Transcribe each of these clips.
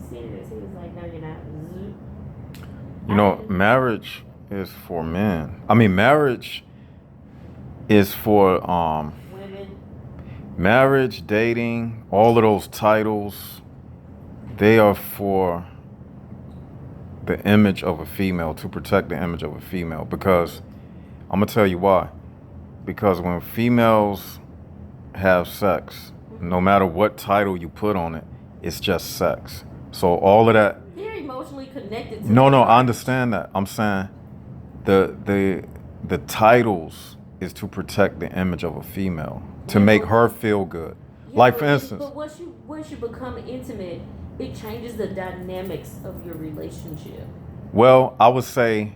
serious. He was like, no, you're not. You know, marriage is for men. I mean, marriage is for Women. marriage, dating, all of those titles. They are for the image of a female, to protect the image of a female. Because I'm gonna tell you why. Because when females have sex, no matter what title you put on it, it's just sex. So all of that. They're emotionally connected to No, their no, I partner. understand that. I'm saying the titles is to protect the image of a female, to make her feel good. Yeah, Like for instance, but once you become intimate, it changes the dynamics of your relationship. well, I would say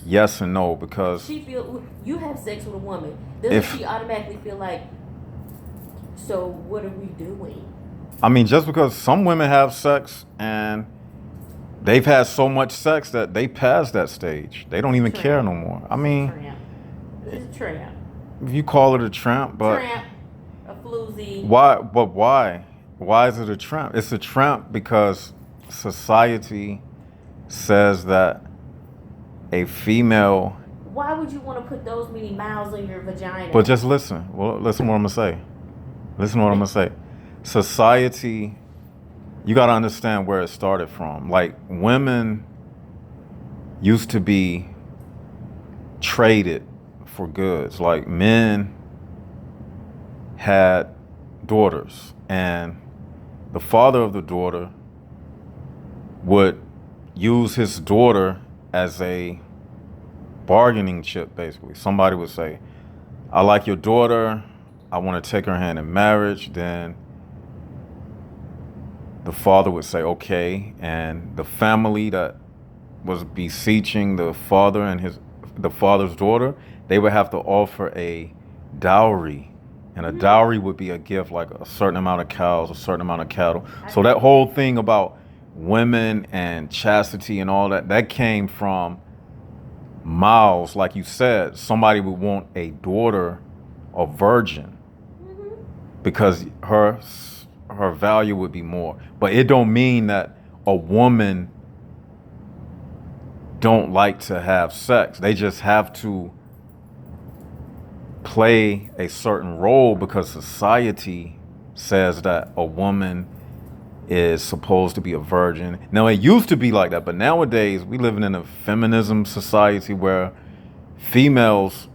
yes and no because She feel you have sex with a woman. Doesn't if she automatically feel like, so what are we doing? I mean, just because some women have sex and they've had so much sex that they pass that stage, they don't even care no more. I mean, It's a tramp. if you call it a tramp, but Tramp, a floozy. why? But why? Why is it a tramp? It's a tramp because society says that a female. Why would you want to put those many miles on your vagina? But just listen. Well, listen what I'm gonna say. Listen what I'm gonna say. Society, you gotta understand where it started from. Like women used to be traded for goods. Like men had daughters, and the father of the daughter would use his daughter as a bargaining chip, basically. Somebody would say, I like your daughter, I want to take her hand in marriage. Then the father would say, okay, and the family that was beseeching the father and the father's daughter, they would have to offer a dowry. And a dowry would be a gift, like a certain amount of cows, a certain amount of cattle. So that whole thing about women and chastity and all that, that came from miles. Like you said, somebody would want a daughter, a virgin, because her value would be more. But it don't mean that a woman don't like to have sex. They just have to play a certain role because society says that a woman is supposed to be a virgin. Now, it used to be like that, but nowadays we living in a feminism society where females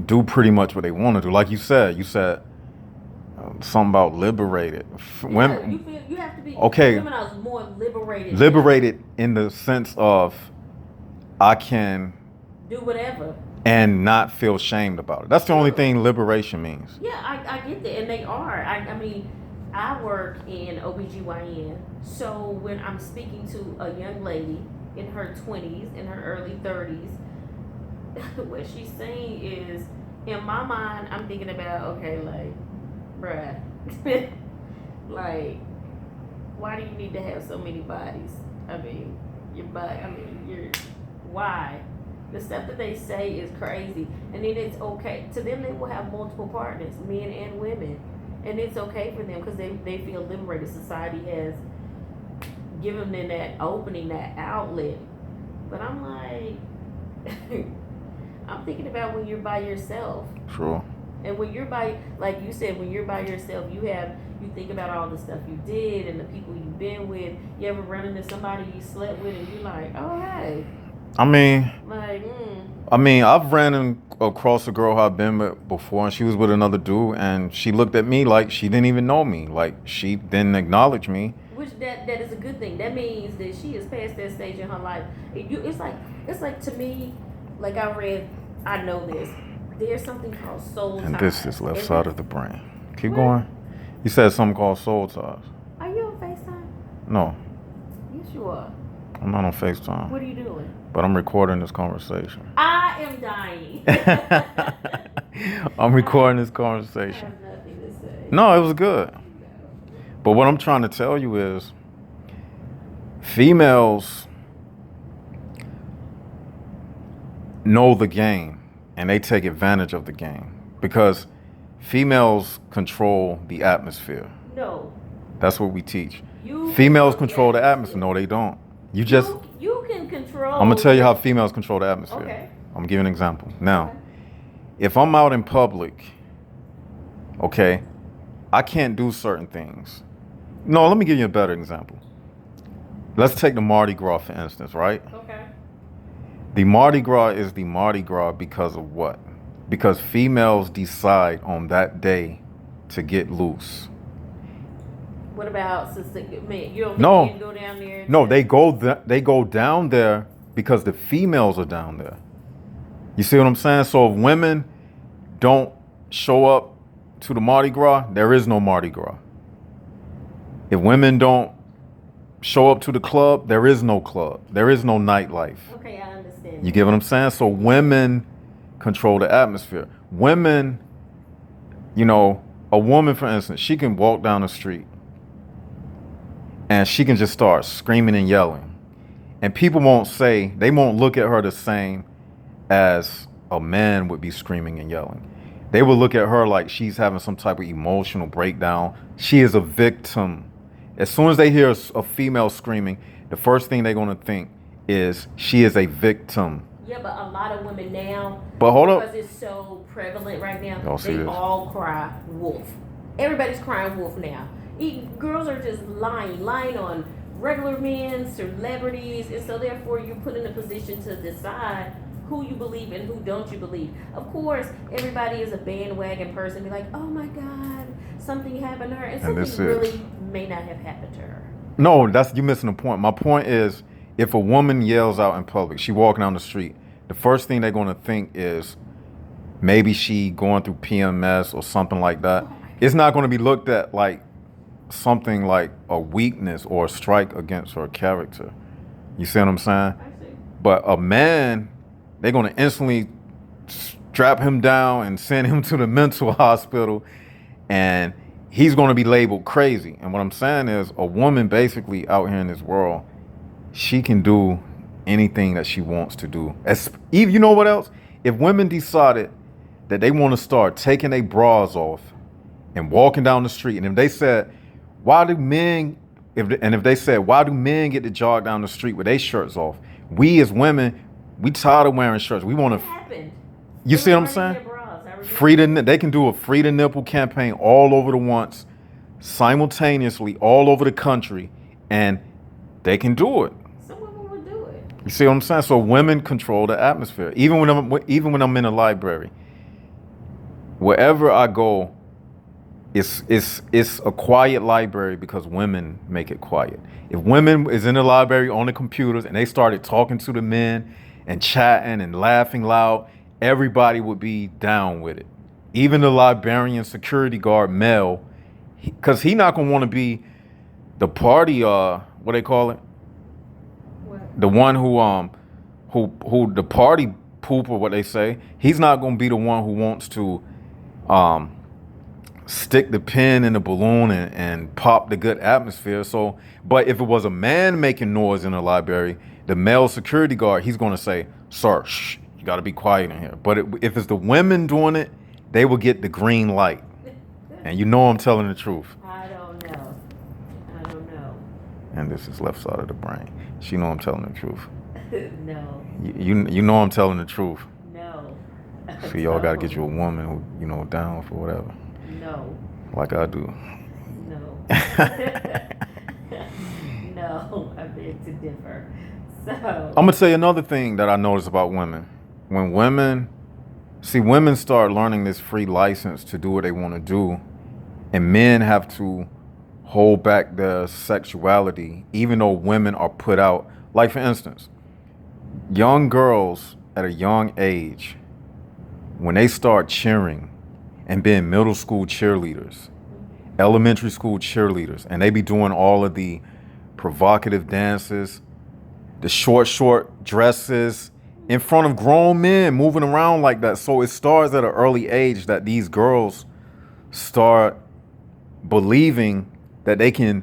do pretty much what they want to do. Like you said something about liberated. Yeah, you feel you have to be. Okay. Women are more liberated. Liberated in the sense of I can do whatever and not feel shamed about it. That's the only thing liberation means. Yeah, I get that, and they are. I mean, I work in OBGYN, so when I'm speaking to a young lady in her 20s, in her early 30s, what she's saying is, in my mind, I'm thinking about, okay, like, bruh, like, why do you need to have so many bodies? I mean, why? The stuff that they say is crazy, and then it's okay. To them, they will have multiple partners, men and women, and it's okay for them because they feel liberated. Society has given them that opening, that outlet. But I'm like, I'm thinking about when you're by yourself. Sure. And when you're like you said, when you're by yourself, you think about all the stuff you did and the people you've been with. You ever run into somebody you slept with and you're like, oh, hey. I mean, like, I've ran across a girl who I've been with before, and she was with another dude, and she looked at me like she didn't even know me, like she didn't acknowledge me. Which that is a good thing. That means that she is past that stage in her life. It's like to me, like I know this. There's something called soul ties. And this is left side of the brain. Keep going. You said something called soul ties. Are you on FaceTime? No. Yes, you are. I'm not on FaceTime. What are you doing? But I'm recording this conversation. I am dying. I'm recording this conversation. I have nothing to say. No, it was good. But what I'm trying to tell you is females know the game and they take advantage of the game because females control the atmosphere. No, That's what we teach. You Females control control the atmosphere. No, they don't. You just. you can control. I'm gonna tell you how females control the atmosphere. Okay. I'm gonna give you an example. Now, Okay. if I'm out in public, okay, I can't do certain things. No, let me give you a better example. Let's take the Mardi Gras for instance, right? Okay. The Mardi Gras is the Mardi Gras because of what? Because females decide on that day to get loose. What about sister? Man, you don't think No. men go down there? No, they go down there because the females are down there. You see what I'm saying? So if women don't show up to the Mardi Gras, there is no Mardi Gras. If women don't show up to the club, there is no club. There is no nightlife. Okay, I understand. You get what I'm saying? So women control the atmosphere. Women, a woman, for instance, she can walk down the street and she can just start screaming and yelling. And people they won't look at her the same as a man would be screaming and yelling. They will look at her like she's having some type of emotional breakdown. She is a victim. As soon as they hear a female screaming, the first thing they're going to think is she is a victim. Yeah, but a lot of women now, But hold up. because it's so prevalent right now, Y'all see they this? all cry wolf. Everybody's crying wolf now. Girls are just lying on regular men, celebrities, and so therefore you're put in a position to decide who you believe and who don't you believe. Of course, everybody is a bandwagon person. Be like, oh my God, something happened to her, and something really may not have happened to her. No, you're missing the point. My point is, if a woman yells out in public, she walking down the street, the first thing they're going to think is maybe she going through PMS or something like that. It's not going to be looked at like something like a weakness or a strike against her character. You see what I'm saying? I see. But a man, they're going to instantly strap him down and send him to the mental hospital, and he's going to be labeled crazy. And what I'm saying is, a woman basically out here in this world, she can do anything that she wants to do. Even, you know what else? If women decided that they want to start taking their bras off and walking down the street, and if they said, why do men get to jog down the street with their shirts off? We as women, we tired of wearing shirts. We want to. Happened. You see what I'm saying? They can do a free the nipple campaign all over the once, simultaneously all over the country, and they can do it. Some women would do it. You see what I'm saying? So women control the atmosphere. Even when I'm in a library, wherever I go, it's a quiet library because women make it quiet. If women is in the library on the computers and they started talking to the men and chatting and laughing loud, everybody would be down with it. Even the librarian security guard male, because he not gonna want to be the party. What they call it? What? The one who the party poop or what they say. He's not gonna be the one who wants to stick the pin in the balloon and pop the good atmosphere. So, but if it was a man making noise in the library, the male security guard, he's gonna say, "Sir, shh, you gotta be quiet in here." But if it's the women doing it, they will get the green light. And you know I'm telling the truth. I don't know. And this is left side of the brain. She know I'm telling the truth. No. You know I'm telling the truth. No. So y'all gotta get you a woman who down for whatever. No. Like I do. No. No, I beg to differ. So I'm gonna tell you another thing that I notice about women. When women start learning this free license to do what they want to do, and men have to hold back their sexuality, even though women are put out. Like, for instance, young girls at a young age, when they start cheering and being middle school cheerleaders, elementary school cheerleaders, and they be doing all of the provocative dances, the short dresses, in front of grown men, moving around like that. So it starts at an early age that these girls start believing that they can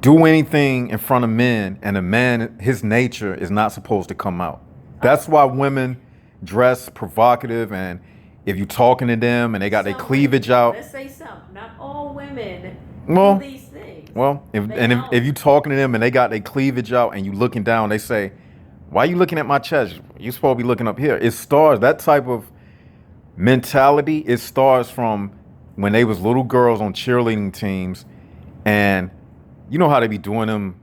do anything in front of men, and a man, his nature is not supposed to come out. That's why women dress provocative and if you talking to them and they got their Some women, cleavage out. let's say some, not all women do Well, these things. well, They don't. if you talking to them and they got their cleavage out and you looking down, they say, "Why you looking at my chest? You supposed to be looking up here." It starts that type of mentality. It starts from when they was little girls on cheerleading teams, and you know how they be doing them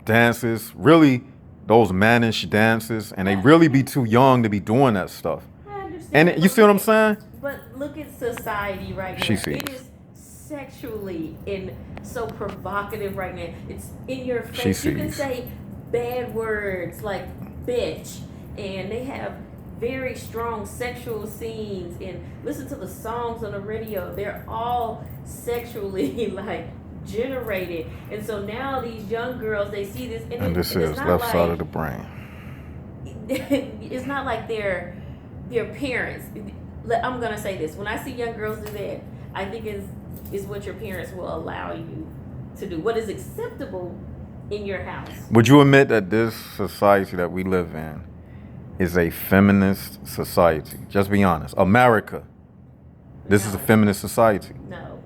dances, really those mannish dances, and they really be too young to be doing that stuff. I understand. And you see what I'm saying? But look at society right now. She sees. It is sexually and so provocative right now. It's in your She face. You can sees. say bad words like bitch, and they have very strong sexual scenes. And listen to the songs on the radio. They're all sexually like generated. And so now these young girls, they see this, And this is left side of the brain. it's not like their parents. I'm gonna say this: when I see young girls do that, I think is what your parents will allow you to do. What is acceptable in your house? Would you admit that this society that we live in is a feminist society? Just be honest. America. This is a No. feminist society. No,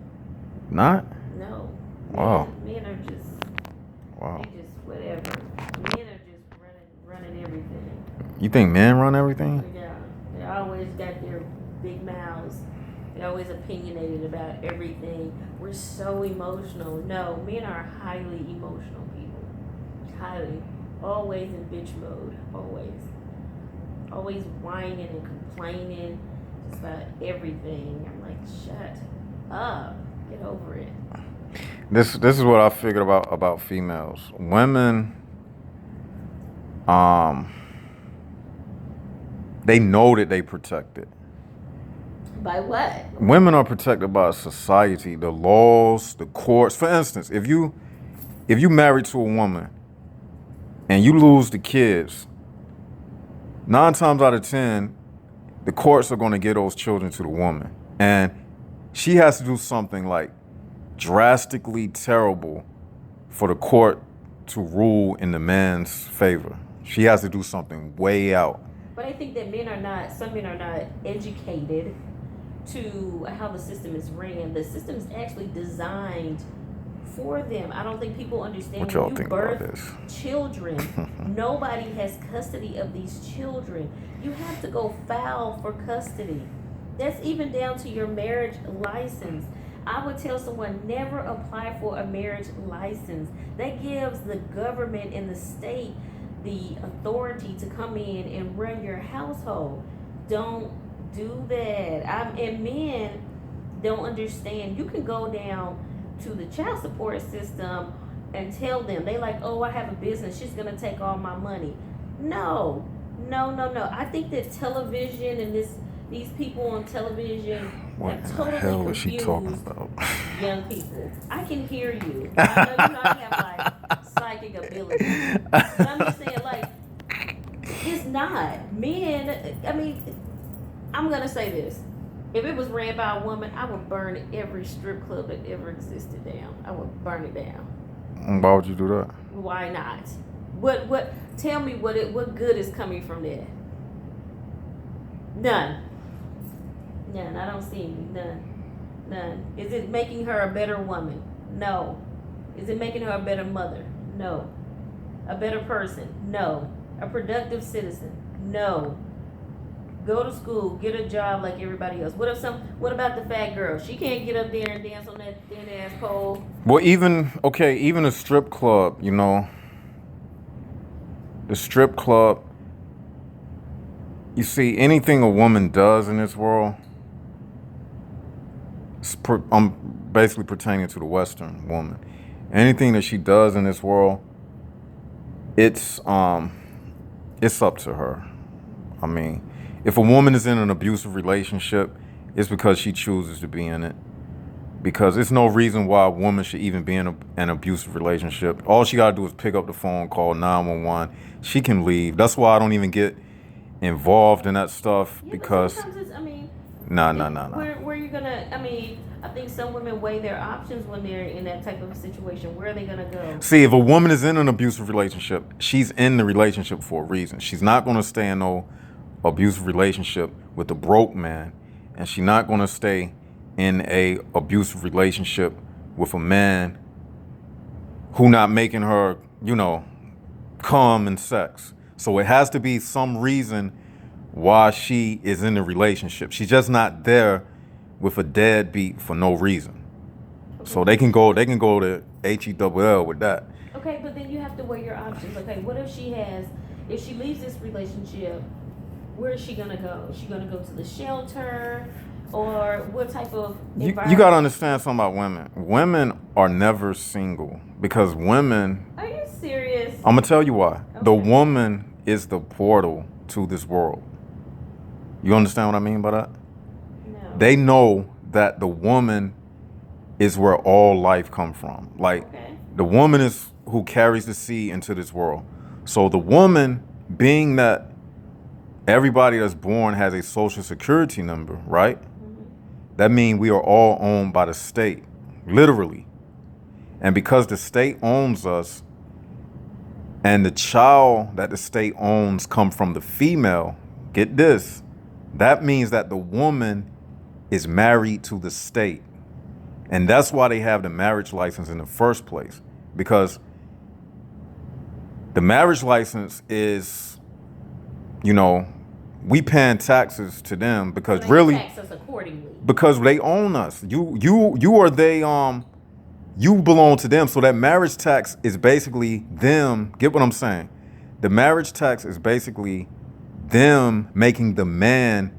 Not? no. Wow. Men are just Wow. they just whatever. Men are just running everything. You think men run everything? Yeah, they always got their big mouths. They're always opinionated about everything. We're so emotional. No, men are highly emotional people. Highly. Always in bitch mode. Always. Always whining and complaining just about everything. I'm like, shut up. Get over it. This is what I figured about females. Women, they know that they protected. By what? Women are protected by society, the laws, the courts. For instance, if you married to a woman and you lose the kids, 9 times out of 10, the courts are going to give those children to the woman, and she has to do something like drastically terrible for the court to rule in the man's favor. She has to do something way out. But I think that some men are not educated to how the system is ran. The system is actually designed for them. I don't think people understand What y'all when you think about birth this? children, nobody has custody of these children. You have to go file for custody. That's even down to your marriage license. I would tell someone never apply for a marriage license. That gives the government and the state the authority to come in and run your household. Don't do that. And men don't understand. You can go down to the child support system and tell them, they like, oh, I have a business, she's gonna take all my money. No. I think that television and these people on television What have in the totally hell is she confused talking about? young people. I can hear you. I know I have like psychic abilities. But I'm just saying, like, it's not. Men, I mean, I'm gonna say this. If it was ran by a woman, I would burn every strip club that ever existed down. I would burn it down. Why would you do that? Why not? What tell me what good is coming from that? None. I don't see any. None. Is it making her a better woman? No. Is it making her a better mother? No. A better person? No. A productive citizen? No. Go to school, get a job like everybody else. What about the fat girl? She can't get up there and dance on that thin ass pole. Well, even a strip club, the strip club, you see, anything a woman does in this world, I'm basically pertaining to the Western woman. Anything that she does in this world, it's up to her. I mean, if a woman is in an abusive relationship, it's because she chooses to be in it. Because there's no reason why a woman should even be in an abusive relationship. All she gotta do is pick up the phone, call 911. She can leave. That's why I don't even get involved in that stuff, Yeah, because but sometimes it's, I mean, nah. Where you gonna? I mean, I think some women weigh their options when they're in that type of situation. Where are they gonna go? See, if a woman is in an abusive relationship, she's in the relationship for a reason. She's not gonna stay in no abusive relationship with a broke man and she's not going to stay in a abusive relationship with a man who not making her, come in sex. So it has to be some reason why she is in the relationship. She's just not there with a deadbeat for no reason. Okay. So they can go to HELL with that. Okay, but then you have to weigh your options. Okay, what if if she leaves this relationship, where is she gonna go? Is she gonna go to the shelter? Or what type of environment? You got to understand something about women. Women are never single because women. Are you serious? I'm going to tell you why. Okay. The woman is the portal to this world. You understand what I mean by that? No. They know that the woman is where all life comes from. Like, okay. The woman is who carries the seed into this world. So the woman, being that everybody that's born has a social security number, right? That means we are all owned by the state, literally. And because the state owns us, and the child that the state owns come from the female, get this, that means that the woman is married to the state. And that's why they have the marriage license in the first place. Because the marriage license is, we paying taxes to them because they really tax us accordingly. Because they own us. You are they you belong to them. So that marriage tax is basically them. Get what I'm saying? The marriage tax is basically them making the man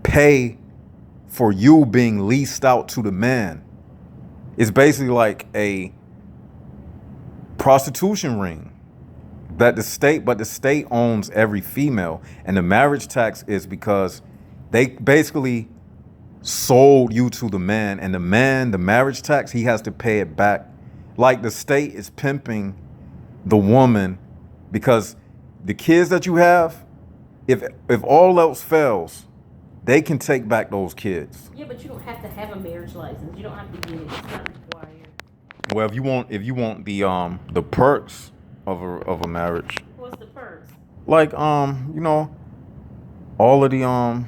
pay for you being leased out to the man. It's basically like a prostitution ring. But the state owns every female, and the marriage tax is because they basically sold you to the man, and the man, the marriage tax, he has to pay it back. Like the state is pimping the woman because the kids that you have, if all else fails, they can take back those kids. Yeah, but you don't have to have a marriage license. You don't have to get it. It's not required. Well, if you want the perks of a marriage. What's the perks? Like all of the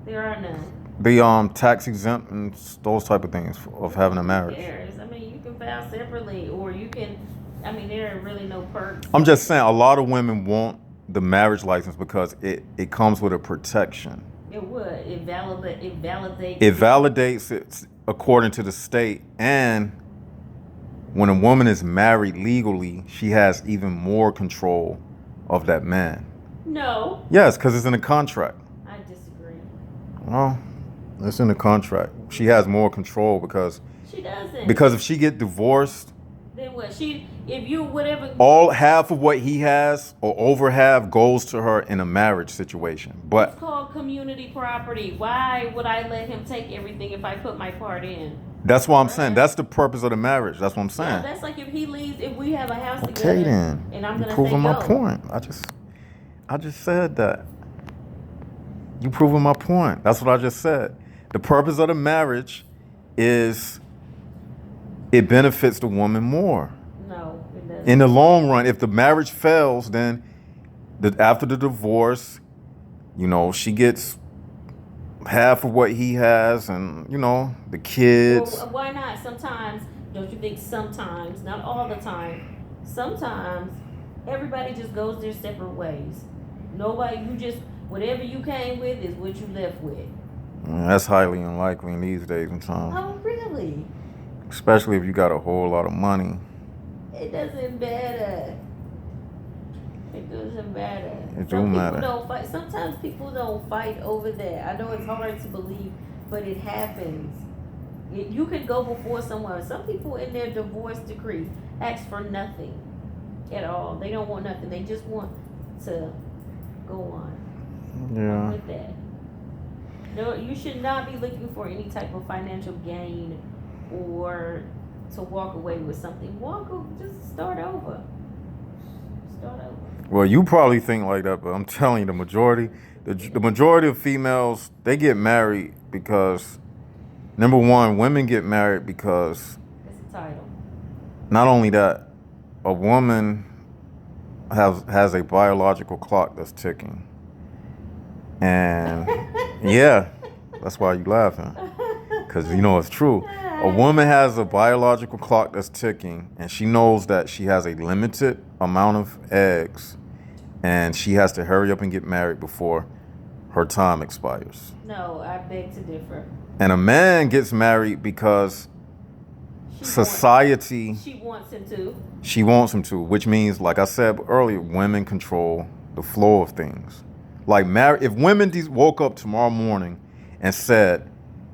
There are none. The tax exempt and those type of things of having a marriage. Who cares? I mean, you can file separately, or you can. I mean, there are really no perks. I'm just saying, a lot of women want the marriage license because it comes with a protection. It would. It validates. It validates it according to the state, and when a woman is married legally, she has even more control of that man. No. Yes, because it's in a contract. I disagree. Well, it's in the contract. She has more control because she doesn't. Because if she get divorced, then what? If you whatever. All half of what he has or over half goes to her in a marriage situation. But it's called community property. Why would I let him take everything if I put my part in? That's what I'm saying. That's the purpose of the marriage. That's what I'm saying. Yeah, that's like if he leaves, if we have a house together. Okay then. And I'm gonna proving say my go. point. I just said that. You proving my point. That's what I just said. The purpose of the marriage is it benefits the woman more. No, it doesn't. In the long run, if the marriage fails, then after the divorce, she gets half of what he has, and the kids. Well, why not? Sometimes, don't you think? Sometimes, not all the time. Sometimes, everybody just goes their separate ways. Nobody, whatever you came with is what you left with. That's highly unlikely in these days and times. Oh, really? Especially if you got a whole lot of money. It doesn't matter. It doesn't matter. It do matter. People don't fight. Sometimes people don't fight over that. I know it's hard to believe, but it happens. You can go before someone. Some people in their divorce decree ask for nothing at all. They don't want nothing. They just want to go on. Yeah. With that. No, you should not be looking for any type of financial gain or to walk away with something. Just start over. Start over. Well, you probably think like that, but I'm telling you, the majority of females, they get married because, number one, women get married because It's a title. Not only that, a woman has a biological clock that's ticking. And yeah, That's why you laughing. Because you know it's true. A woman has a biological clock that's ticking, and she knows that she has a limited amount of eggs, and she has to hurry up and get married before her time expires. No, I beg to differ. And a man gets married because society, she wants him to. She wants him to, which means, like I said earlier, women control the flow of things. Like, if women woke up tomorrow morning and said,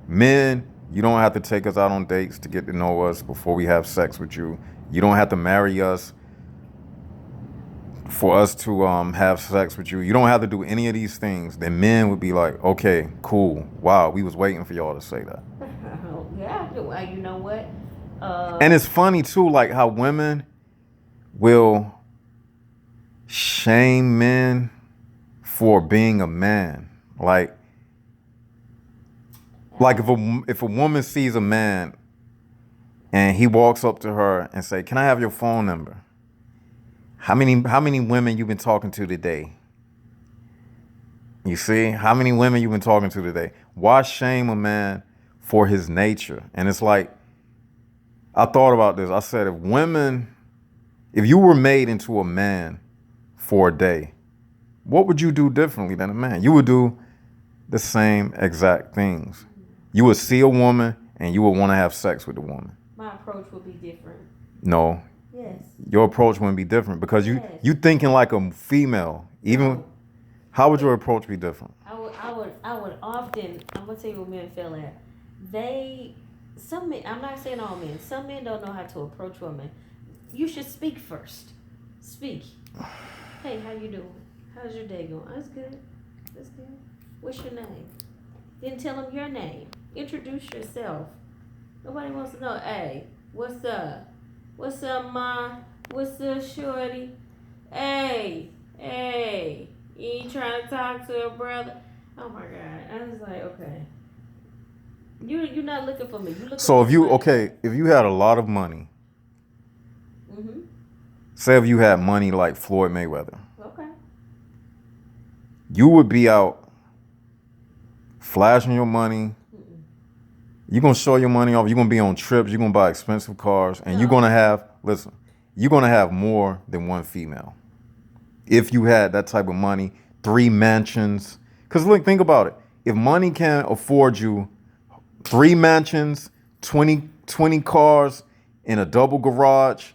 men, you don't have to take us out on dates to get to know us before we have sex with you. You don't have to marry us for us to have sex with you. You don't have to do any of these things. Then men would be like, okay, cool. Wow, we was waiting for y'all to say that. Yeah, you know what? And it's funny too, like how women will shame men for being a man. Like if a woman sees a man and he walks up to her and say, "Can I have your phone number? How many women you been talking to today?" You see, how many women you been talking to today? Why shame a man for his nature? And it's like, I thought about this. I said, if you were made into a man for a day, what would you do differently than a man? You would do the same exact things. You would see a woman and you would want to have sex with the woman. My approach would be different. No. Yes. Your approach wouldn't be different because you thinking like a female. Even how would your approach be different? I would often. I'm gonna tell you what men feel at. Some men. I'm not saying all men. Some men don't know how to approach women. You should speak first. Speak. Hey, how you doing? How's your day going? That's good. That's good. What's your name? Then tell them your name. Introduce yourself. Nobody wants to know, hey, what's up? What's up, ma? What's up, shorty? Hey, you ain't trying to talk to a brother? Oh my God. I was like, okay. You're not looking for me. You looking So for if you had a lot of money, mm-hmm. say if you had money like Floyd Mayweather, okay, you would be out flashing your money. You're going to show your money off. You're going to be on trips. You're going to buy expensive cars. And you're going to have more than one female. If you had that type of money, 3 mansions. Because look, think about it. If money can afford you 3 mansions, 20 cars in a double garage,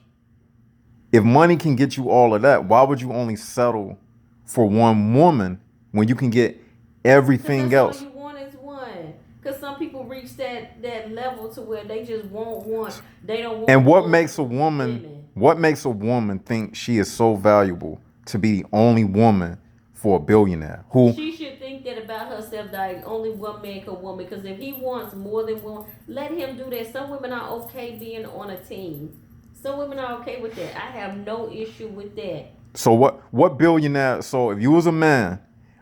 if money can get you all of that, why would you only settle for one woman when you can get everything else? All you want is one. Because some people reach that level to where they just want one. They don't want. And what makes a woman think she is so valuable to be the only woman for a billionaire? She should think that about herself, like only one man can woman. Because if he wants more than one, let him do that. Some women are okay being on a team. Some women are okay with that. I have no issue with that. So what billionaire? So if you was a man,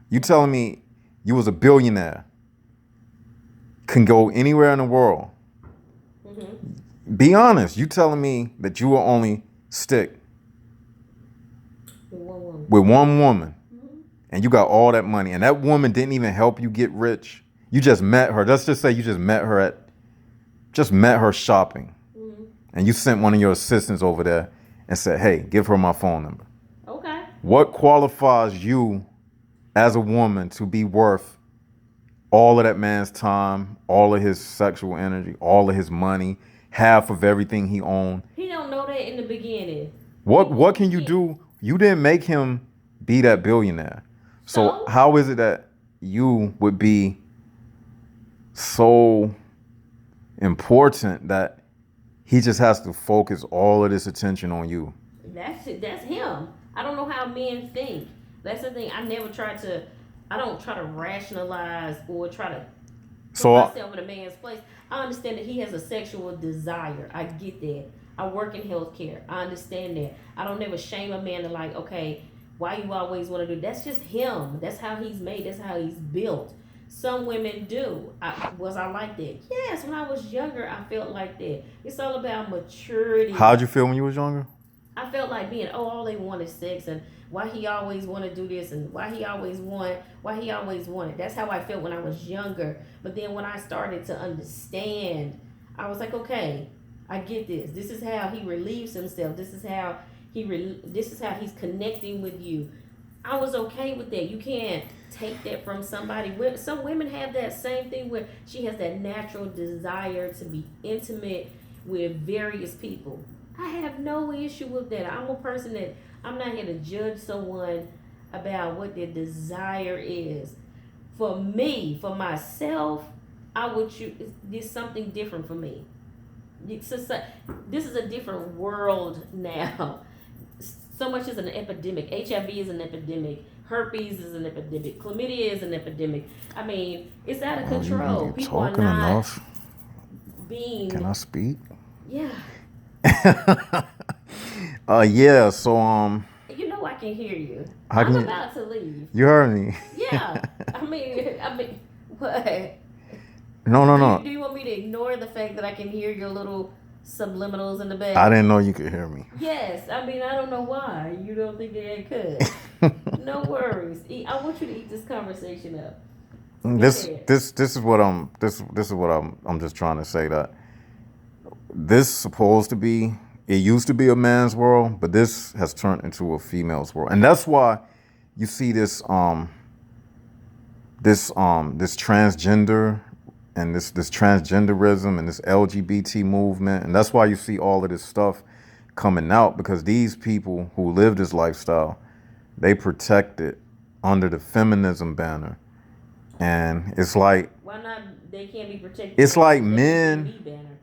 you telling me you was a billionaire, can go anywhere in the world. Mm-hmm. Be honest. You telling me that you will only stick with one woman, mm-hmm. and you got all that money, and that woman didn't even help you get rich. You just met her. Let's just say you just met her shopping, mm-hmm. and you sent one of your assistants over there and said, "Hey, give her my phone number." Okay. What qualifies you as a woman to be worth all of that man's time, all of his sexual energy, all of his money, half of everything he owned? He don't know that in the beginning. What can you do? You didn't make him be that billionaire. So how is it that you would be so important that he just has to focus all of this attention on you? That's him. I don't know how men think. That's the thing. I don't try to rationalize or try to put myself in a man's place. I understand that he has a sexual desire. I get that. I work in healthcare. I understand that. I don't ever shame a man to like, okay, why you always want to do? That's just him. That's how he's made. That's how he's built. Some women do. Was I like that? Yes. When I was younger, I felt like that. It's all about maturity. How'd you feel when you was younger? I felt like being, oh, all they want is sex, and why he always want to do this, and why he always wanted. That's how I felt when I was younger. But then when I started to understand, I was like, okay, I get this. This is how he relieves himself. This is how he's connecting with you. I was okay with that. You can't take that from somebody. Some women have that same thing where she has that natural desire to be intimate with various people. I have no issue with that. I'm a person that I'm not here to judge someone about what their desire is. For me, for myself, I would choose. There's something different for me. This is a different world now. So much is an epidemic. HIV is an epidemic. Herpes is an epidemic. Chlamydia is an epidemic. I mean, it's out of control. You People are talking not enough? being. Can I speak? Yeah. Yeah. So You know I can hear you. How I'm can you- about to leave. you heard me. Yeah. I mean, what? No. Do you want me to ignore the fact that I can hear your little subliminals in the back? I didn't know you could hear me. Yes. I mean, I don't know why you don't think that I could. No worries. I want you to eat this conversation up. This is what I'm just trying to say, that it used to be a man's world, but this has turned into a female's world. And that's why you see this transgender and this transgenderism and this LGBT movement. And that's why you see all of this stuff coming out, because these people who live this lifestyle, they protect it under the feminism banner. And it's like, why not? They can't be protected. It's like by the men- LGBT banner.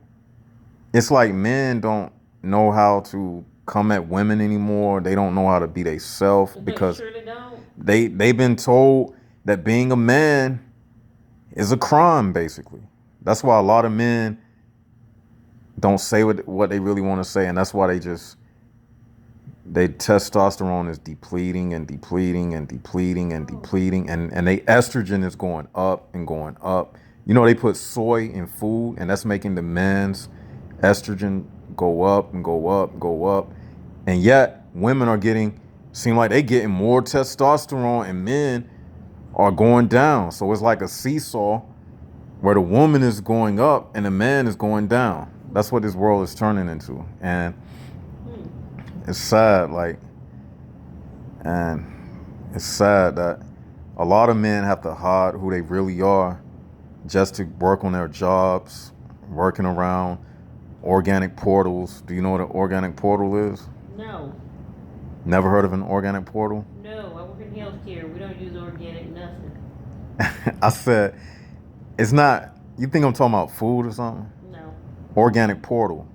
it's like men don't know how to come at women anymore. They don't know how to be they self, because Sure they don't. they've been told that being a man is a crime, basically. That's why a lot of men don't say what they really want to say, and that's why they testosterone is depleting and depleting and depleting and depleting, and they estrogen is going up and going up. You know, they put soy in food, and that's making the men's estrogen go up and go up and go up. And yet women seem like they getting more testosterone, and men are going down. So it's like a seesaw where the woman is going up and the man is going down. That's what this world is turning into. And it's sad, and it's sad that a lot of men have to hide who they really are just to work on their jobs, working around organic portals. Do you know what an organic portal is? No. Never heard of an organic portal? No, I work in healthcare. We don't use organic nothing. I said, it's not, you think I'm talking about food or something? No. Organic portal.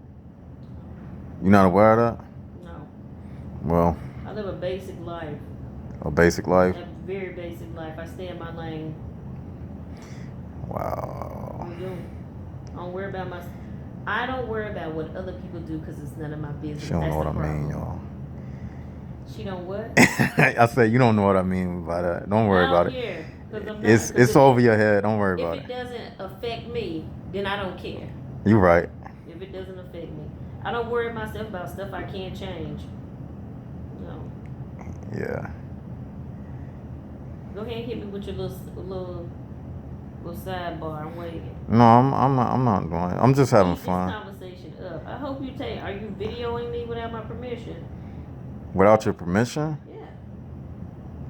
You not aware of that? No. Well, I live a basic life. a basic life? A very basic life. I stay in my lane. Wow. I do. I don't worry about what other people do because it's none of my business. She don't know what That's I the mean, problem. y'all. She don't what? I said, you don't know what I mean by that. Don't worry about it. Care, 'cause I'm not- It's over your head. Don't worry about If it. it doesn't affect me, then I don't care. You right. If it doesn't affect me, I don't worry myself about stuff I can't change. No. Yeah. Go ahead and hit me with your little sidebar. I'm waiting. No, I'm not doing it. I'm just having Keep fun. This conversation up. I hope you take. Are you videoing me without my permission? Without your permission?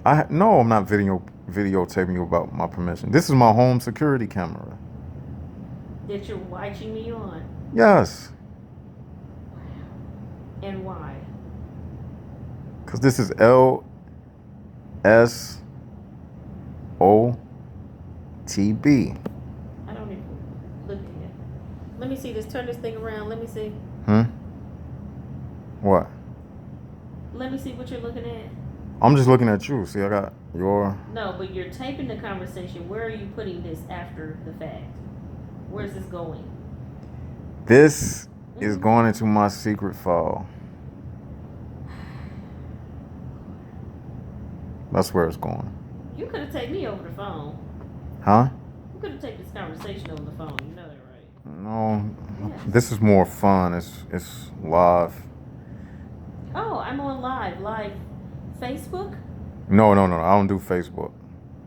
Yeah. No, I'm not videotaping you without my permission. This is my home security camera. That you're watching me on. Yes. And why? Because this is LSOTB. I don't even look at it. Let me see this. Turn this thing around. Let me see. What? Let me see what you're looking at. I'm just looking at you. See, I got your... No, but you're taping the conversation. Where are you putting this after the fact? Where's this going? This is going into my secret file. That's where it's going. You could have taken me over the phone. Huh? You could have taken this conversation over the phone. You know that, right? No. Yeah. This is more fun. It's live. Oh, I'm on live Facebook, No, no, no. I don't do Facebook.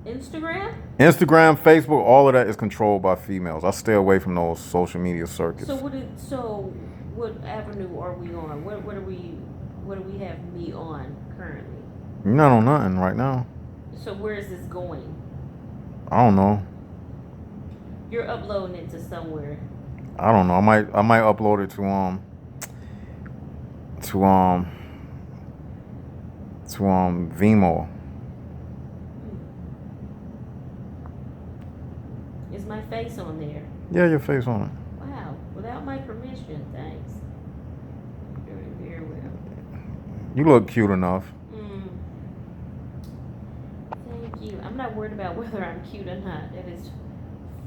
Instagram. Instagram, Facebook, all of that is controlled by females. I stay away from those social media circuits. So what avenue are we on? What do we have me on currently? You're not on nothing right now. So where is this going? I don't know. You're uploading it to somewhere. I don't know. I might upload it to Vimo. Is my face on there? Yeah, your face on it. Wow, without my permission, thanks. Very, very well. You look cute enough. Thank you. I'm not worried about whether I'm cute or not. That is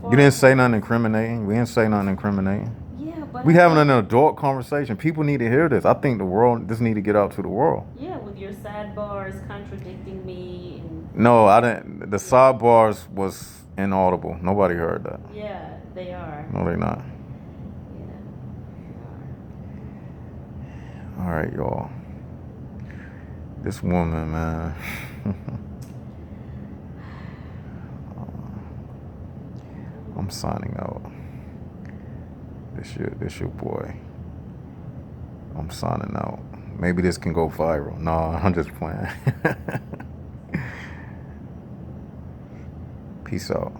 far. You didn't say nothing incriminating. We didn't say nothing incriminating. Yeah, but We having an adult conversation. People need to hear this. I think this need to get out to the world. Yeah, with your sidebars contradicting me and No, I didn't. The sidebars was inaudible. Nobody heard that. yeah, they are. No, they're not. Yeah, they are. All right, y'all. This woman, man. I'm signing out. This your boy. I'm signing out. Maybe this can go viral. No, I'm just playing. Peace out.